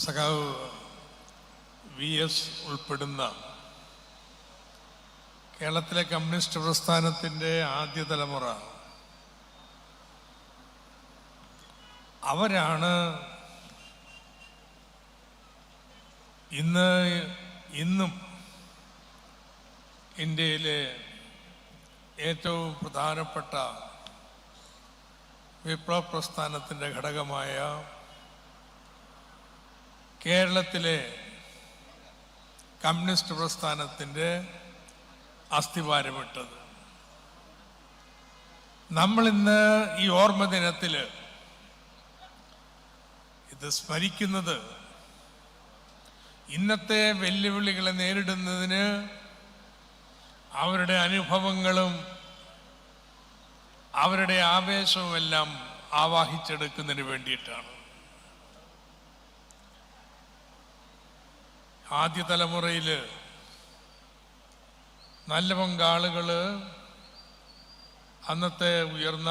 സഖാവ് VS ഉൾപ്പെടുന്ന കേരളത്തിലെ കമ്മ്യൂണിസ്റ്റ് പ്രസ്ഥാനത്തിൻ്റെ ആദ്യ തലമുറ അവരാണ് ഇന്നും ഇന്ത്യയിലെ ഏറ്റവും പ്രധാനപ്പെട്ട വിപ്ലവ പ്രസ്ഥാനത്തിൻ്റെ ഘടകമായ കേരളത്തിലെ കമ്മ്യൂണിസ്റ്റ് പ്രസ്ഥാനത്തിൻ്റെ അസ്ഥിവാരമിട്ടത്. നമ്മളിന്ന് ഈ ഓർമ്മ ദിനത്തിൽ ഇത് സ്മരിക്കുന്നത് ഇന്നത്തെ വെല്ലുവിളികളെ നേരിടുന്നതിന് അവരുടെ അനുഭവങ്ങളും അവരുടെ ആവേശവും എല്ലാം ആവാഹിച്ചെടുക്കുന്നതിന് വേണ്ടിയിട്ടാണ്. ആദ്യ തലമുറയിൽ നല്ല പങ്കാളുകൾ അന്നത്തെ ഉയർന്ന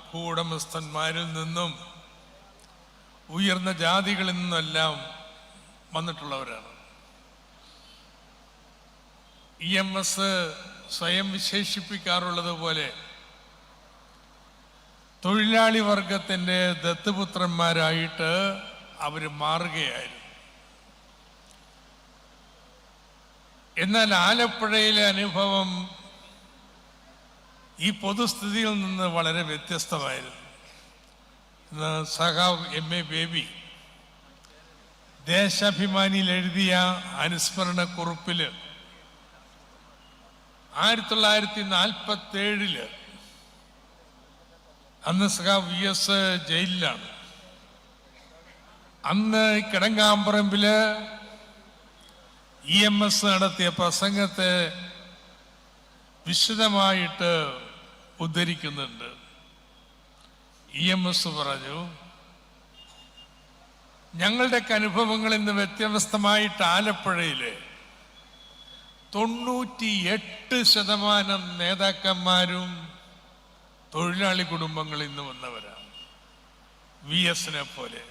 ഭൂവുടമസ്ഥന്മാരിൽ നിന്നും ഉയർന്ന ജാതികളിൽ നിന്നെല്ലാം വന്നിട്ടുള്ളവരാണ്. EMS സ്വയം വിശേഷിപ്പിക്കാറുള്ളത് പോലെ തൊഴിലാളി വർഗത്തിൻ്റെ ദത്തുപുത്രന്മാരായിട്ട് അവർ മാറുകയായിരുന്നു. എന്നാൽ ആലപ്പുഴയിലെ അനുഭവം ഈ പൊതുസ്ഥിതിയിൽ നിന്ന് വളരെ വ്യത്യസ്തമായിരുന്നു. ഇന്ന് സഖാവ് MA ബേബി ദേശാഭിമാനിയിൽ എഴുതിയ അനുസ്മരണ കുറിപ്പിൽ 1947 അന്ന് സഖാവ് VS ജയിലിലാണ്. അന്ന് കിടങ്ങാമ്പറമ്പില് EMS നടത്തിയ പ്രസംഗത്തെ വിശദമായിട്ട് ഉദ്ധരിക്കുന്നുണ്ട്. EMS പറഞ്ഞു, ഞങ്ങളുടെയൊക്കെ അനുഭവങ്ങളിൽ നിന്ന് വ്യത്യസ്തമായിട്ട് ആലപ്പുഴയിലെ 98% നേതാക്കന്മാരും തൊഴിലാളി കുടുംബങ്ങളിൽ നിന്ന് വന്നവരാണ്. VSനെ പോലെ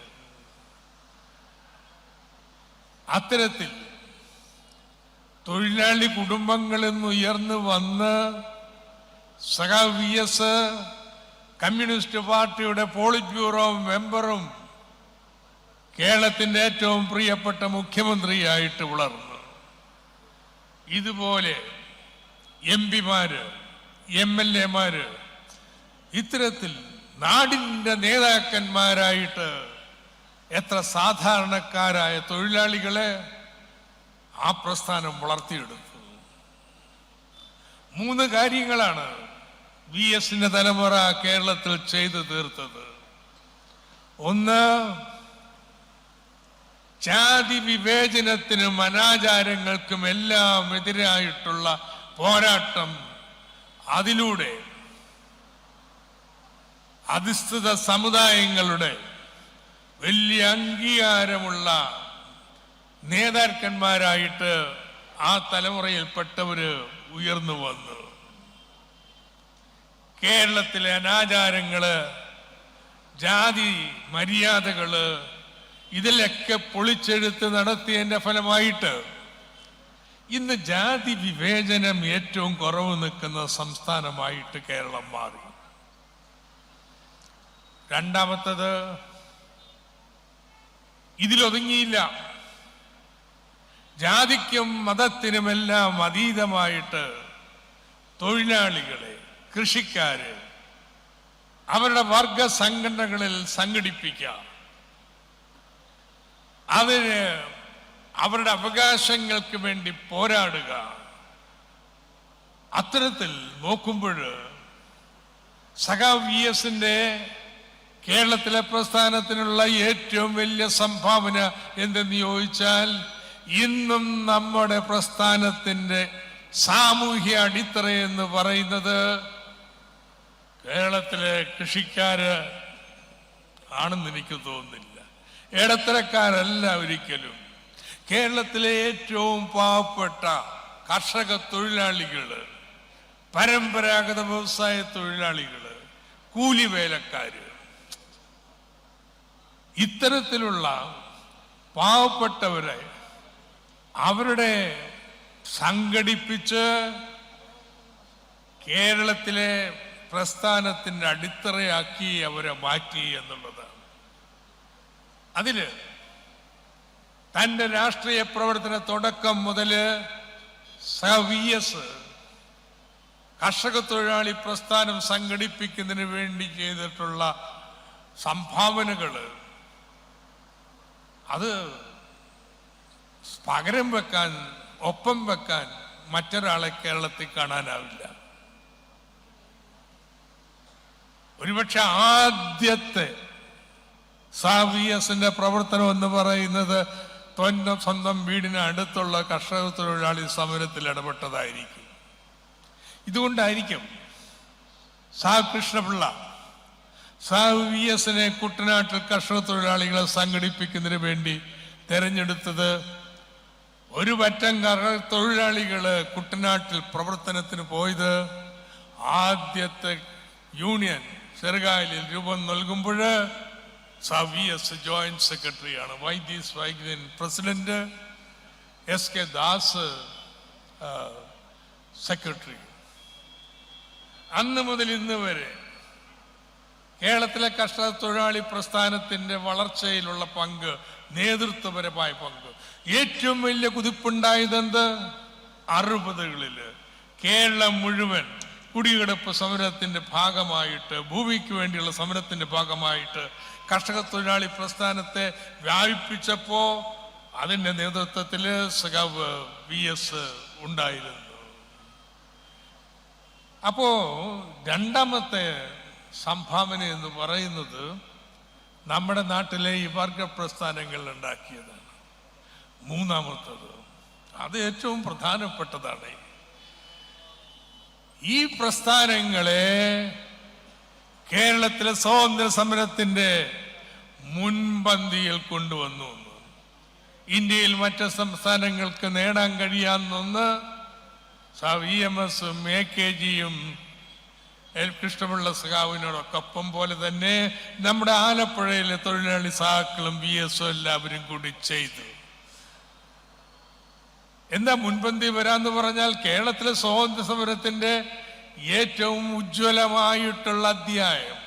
അത്തരത്തിൽ തൊഴിലാളി കുടുംബങ്ങളിൽ നിന്ന് ഉയർന്നു വന്ന് സഖാവ് VS കമ്മ്യൂണിസ്റ്റ് പാർട്ടിയുടെ പോളിറ്റ് ബ്യൂറോ മെമ്പറും കേരളത്തിൻ്റെ ഏറ്റവും പ്രിയപ്പെട്ട മുഖ്യമന്ത്രിയായിട്ട് വളർന്നു. ഇതുപോലെ MP-മാര് MLA-മാര് ഇത്തരത്തിൽ നാടിൻ്റെ നേതാക്കന്മാരായിട്ട് എത്ര സാധാരണക്കാരായ തൊഴിലാളികളെ ആ പ്രസ്ഥാനം വളർത്തിയെടുത്തു. 3 കാര്യങ്ങളാണ് VSന്റെ തലമുറ കേരളത്തിൽ ചെയ്തു തീർത്തത്. ഒന്ന്, ജാതി വിവേചനത്തിനും അനാചാരങ്ങൾക്കും എല്ലാം എതിരായിട്ടുള്ള പോരാട്ടം. അതിലൂടെ അധിഷ്ഠിത സമുദായങ്ങളുടെ വലിയ അംഗീകാരമുള്ള നേതാക്കന്മാരായിട്ട് ആ തലമുറയിൽപ്പെട്ടവര് ഉയർന്നു വന്നു. കേരളത്തിലെ അനാചാരങ്ങള്, ജാതി മര്യാദകള് ഇതിലൊക്കെ പൊളിച്ചെടുത്ത് നടത്തിയതിന്റെ ഫലമായിട്ട് ഇന്ന് ജാതി വിവേചനം ഏറ്റവും കുറവ് നിൽക്കുന്ന സംസ്ഥാനമായിട്ട് കേരളം മാറി. രണ്ടാമത്തത്, ഇതിലൊതുങ്ങിയില്ല. ജാതിക്കും മതത്തിനുമെല്ലാം അതീതമായിട്ട് തൊഴിലാളികളെ, കൃഷിക്കാര് അവരുടെ വർഗ സംഘടനകളിൽ സംഘടിപ്പിക്കാം. അതിന് അവരുടെ അവകാശങ്ങൾക്ക് വേണ്ടി പോരാടുക. അത്തരത്തിൽ നോക്കുമ്പോൾ സഖാവ് VSന്റെ കേരളത്തിലെ പ്രസ്ഥാനത്തിനുള്ള ഏറ്റവും വലിയ സംഭാവന എന്തെന്ന് ചോദിച്ചാൽ, ഇന്നും നമ്മുടെ പ്രസ്ഥാനത്തിൻ്റെ സാമൂഹ്യ അടിത്തറ എന്ന് പറയുന്നത് കേരളത്തിലെ കൃഷിക്കാര് ആണെന്ന് എനിക്ക് തോന്നുന്നില്ല. ഇടത്തരക്കാരല്ല ഒരിക്കലും. കേരളത്തിലെ ഏറ്റവും പാവപ്പെട്ട കർഷക തൊഴിലാളികള്, പരമ്പരാഗത വ്യവസായ തൊഴിലാളികള്, കൂലിവേലക്കാര്, ഇത്തരത്തിലുള്ള പാവപ്പെട്ടവരെ അവരുടെ സംഘടിപ്പിച്ച് കേരളത്തിലെ പ്രസ്ഥാനത്തിൻ്റെ അടിത്തറയാക്കി അവരെ മാറ്റി എന്നുള്ളതാണ്. അതില് തൻ്റെ രാഷ്ട്രീയ പ്രവർത്തന തുടക്കം മുതൽ VS കർഷക തൊഴിലാളി പ്രസ്ഥാനം സംഘടിപ്പിക്കുന്നതിന് വേണ്ടി ചെയ്തിട്ടുള്ള സംഭാവനകൾ അത് പകരം വെക്കാൻ, ഒപ്പം വെക്കാൻ മറ്റൊരാളെ കേരളത്തിൽ കാണാനാവില്ല. ഒരുപക്ഷെ ആദ്യത്തെ VS പ്രവർത്തനം എന്ന് പറയുന്നത് സ്വന്തം വീടിന് അടുത്തുള്ള കർഷക തൊഴിലാളി സമരത്തിൽ ഇടപെട്ടതായിരിക്കും. ഇതുകൊണ്ടായിരിക്കും കൃഷ്ണപിള്ള VS കുട്ടനാട്ടിൽ കർഷക തൊഴിലാളികളെ സംഘടിപ്പിക്കുന്നതിന് വേണ്ടി തെരഞ്ഞെടുത്തത്. ഒരു പറ്റം കർഷക തൊഴിലാളികള് കുട്ടനാട്ടിൽ പ്രവർത്തനത്തിന് പോയത് ആദ്യത്തെ യൂണിയൻ ചെറുകായലിൽ രൂപം നൽകുമ്പോൾ VS ജോയിന്റ് സെക്രട്ടറിയാണ്, വൈദ്യസ് വൈദ്യൻ പ്രസിഡന്റ്, SK ദാസ് സെക്രട്ടറി. അന്ന് മുതൽ ഇന്ന് വരെ കേരളത്തിലെ കർഷക തൊഴിലാളി പ്രസ്ഥാനത്തിന്റെ വളർച്ചയിലുള്ള പങ്ക്, നേതൃത്വപരമായ പങ്ക്, ഏറ്റവും വലിയ കുതിപ്പുണ്ടായതെന്ത് 60കളില് കേരളം മുഴുവൻ കുടിയെടുപ്പ് സമരത്തിന്റെ ഭാഗമായിട്ട്, ഭൂമിക്ക് വേണ്ടിയുള്ള സമരത്തിന്റെ ഭാഗമായിട്ട് കർഷക തൊഴിലാളി പ്രസ്ഥാനത്തെ വ്യാപിപ്പിച്ചപ്പോ അതിന്റെ നേതൃത്വത്തില് VS ഉണ്ടായിരുന്നു. അപ്പോ രണ്ടാമത്തെ സംഭാവന എന്ന് പറയുന്നത് നമ്മുടെ നാട്ടിലെ ഈ വർഗ പ്രസ്ഥാനങ്ങൾ ഉണ്ടാക്കിയതാണ്. മൂന്നാമത്തത് അത് ഏറ്റവും പ്രധാനപ്പെട്ടതാണ്. ഈ പ്രസ്ഥാനങ്ങളെ കേരളത്തിലെ സ്വാതന്ത്ര്യ സമരത്തിന്റെ മുൻപന്തിയിൽ കൊണ്ടുവന്നു. ഇന്ത്യയിൽ മറ്റ് സംസ്ഥാനങ്ങൾക്ക് നേടാൻ കഴിയാവുന്ന EMSും AKGയും കൃഷ്ണപിള്ള സഖാവിനോടൊപ്പം പോലെ തന്നെ നമ്മുടെ ആലപ്പുഴയിലെ തൊഴിലാളി സഹാക്കളും VSും എല്ലാവരും കൂടി ചെയ്തു. എന്താ മുൻപന്തി വരാന്ന് പറഞ്ഞാൽ കേരളത്തിലെ സ്വാതന്ത്ര്യ സമരത്തിന്റെ ഏറ്റവും ഉജ്ജ്വലമായിട്ടുള്ള അധ്യായം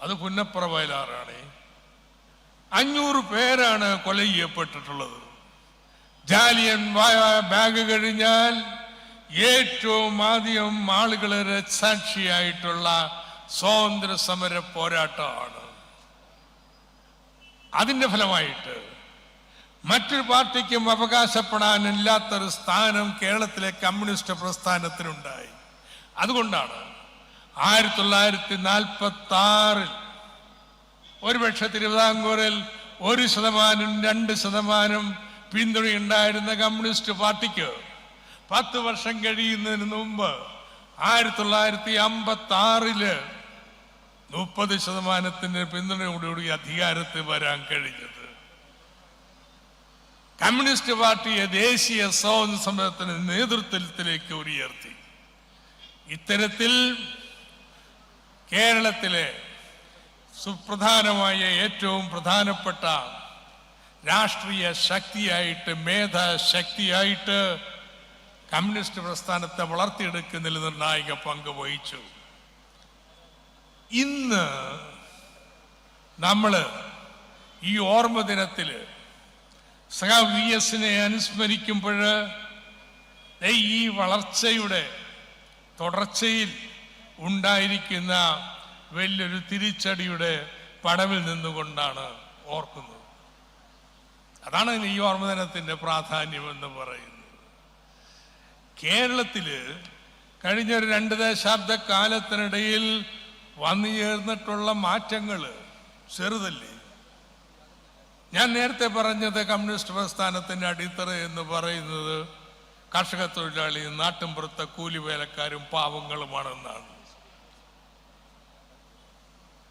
അത് പുന്നപ്ര വയലാറാണ്. 500 പേരാണ് കൊല ചെയ്യപ്പെട്ടിട്ടുള്ളത്. ജാലിയൻ ബാഗ് കഴിഞ്ഞാൽ ഏറ്റവും ആദ്യം ആളുകളെ രക്തസാക്ഷിയായിട്ടുള്ള സ്വാതന്ത്ര്യ സമര പോരാട്ടമാണ്. അതിന്റെ ഫലമായിട്ട് മറ്റൊരു പാർട്ടിക്കും അവകാശപ്പെടാനില്ലാത്തൊരു സ്ഥാനം കേരളത്തിലെ കമ്മ്യൂണിസ്റ്റ് പ്രസ്ഥാനത്തിനുണ്ടായി. അതുകൊണ്ടാണ് 1946 ഒരുപക്ഷെ തിരുവിതാംകൂറിൽ 1%, 2% പിന്തുണയുണ്ടായിരുന്ന കമ്മ്യൂണിസ്റ്റ് പാർട്ടിക്ക് 10 വർഷം കഴിയുന്നതിന് മുമ്പ് 1956 30% പിന്തുണയോടുകൂടി അധികാരത്തിൽ വരാൻ കഴിഞ്ഞത്. കമ്മ്യൂണിസ്റ്റ് പാർട്ടിയെ ദേശീയ സ്വാതന്ത്ര്യ സമരത്തിന് നേതൃത്വത്തിലേക്ക് ഉയർത്തി. ഇത്തരത്തിൽ കേരളത്തിലെ സുപ്രധാനമായ ഏറ്റവും പ്രധാനപ്പെട്ട രാഷ്ട്രീയ ശക്തിയായിട്ട്, മേധാശക്തിയായിട്ട് കമ്മ്യൂണിസ്റ്റ് പ്രസ്ഥാനത്തെ വളർത്തിയെടുക്കുന്നതിൽ നിർണായക പങ്ക് വഹിച്ചു. ഇന്ന് നമ്മള് ഈ ഓർമ്മ ദിനത്തില് VSനെ അനുസ്മരിക്കുമ്പോൾ ഈ വളർച്ചയുടെ തുടർച്ചയിൽ ഉണ്ടായിരിക്കുന്ന വലിയൊരു തിരിച്ചടിയുടെ പടവിൽ നിന്നുകൊണ്ടാണ് ഓർക്കുന്നത്. അതാണ് ഈ ഓർമ്മദിനത്തിന്റെ പ്രാധാന്യം എന്ന് പറയുന്നത്. കേരളത്തില് കഴിഞ്ഞ ഒരു 2 ദശാബ്ദ കാലത്തിനിടയിൽ വന്നു ചേർന്നിട്ടുള്ള മാറ്റങ്ങൾ ചെറുതല്ലേ. ഞാൻ നേരത്തെ പറഞ്ഞത് കമ്മ്യൂണിസ്റ്റ് പ്രസ്ഥാനത്തിന്റെ അടിത്തറ എന്ന് പറയുന്നത് കർഷക തൊഴിലാളിയും നാട്ടിൻപുറത്തെ കൂലിവേലക്കാരും പാവങ്ങളുമാണെന്നാണ്.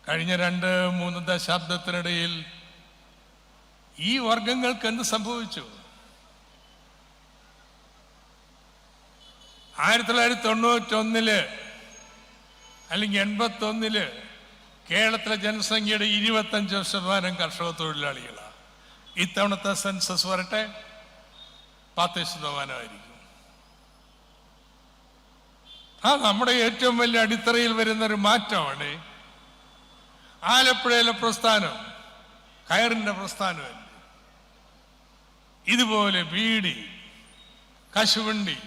കഴിഞ്ഞ 2-3 ദശാബ്ദത്തിനിടയിൽ ഈ വർഗങ്ങൾക്ക് എന്ത് സംഭവിച്ചു? 1991 അല്ലെങ്കിൽ 81 കേരളത്തിലെ ജനസംഖ്യയുടെ 25% കർഷക തൊഴിലാളികളാണ്. ഇത്തവണത്തെ സെൻസസ് വരട്ടെ 10% നമ്മുടെ ഏറ്റവും വലിയ അടിത്തറയിൽ വരുന്നൊരു മാറ്റമാണ് ആലപ്പുഴയിലെ പ്രസ്ഥാനം, കയറിന്റെ പ്രസ്ഥാനമല്ല. ഇതുപോലെ ബീഡി, കശുവണ്ടി,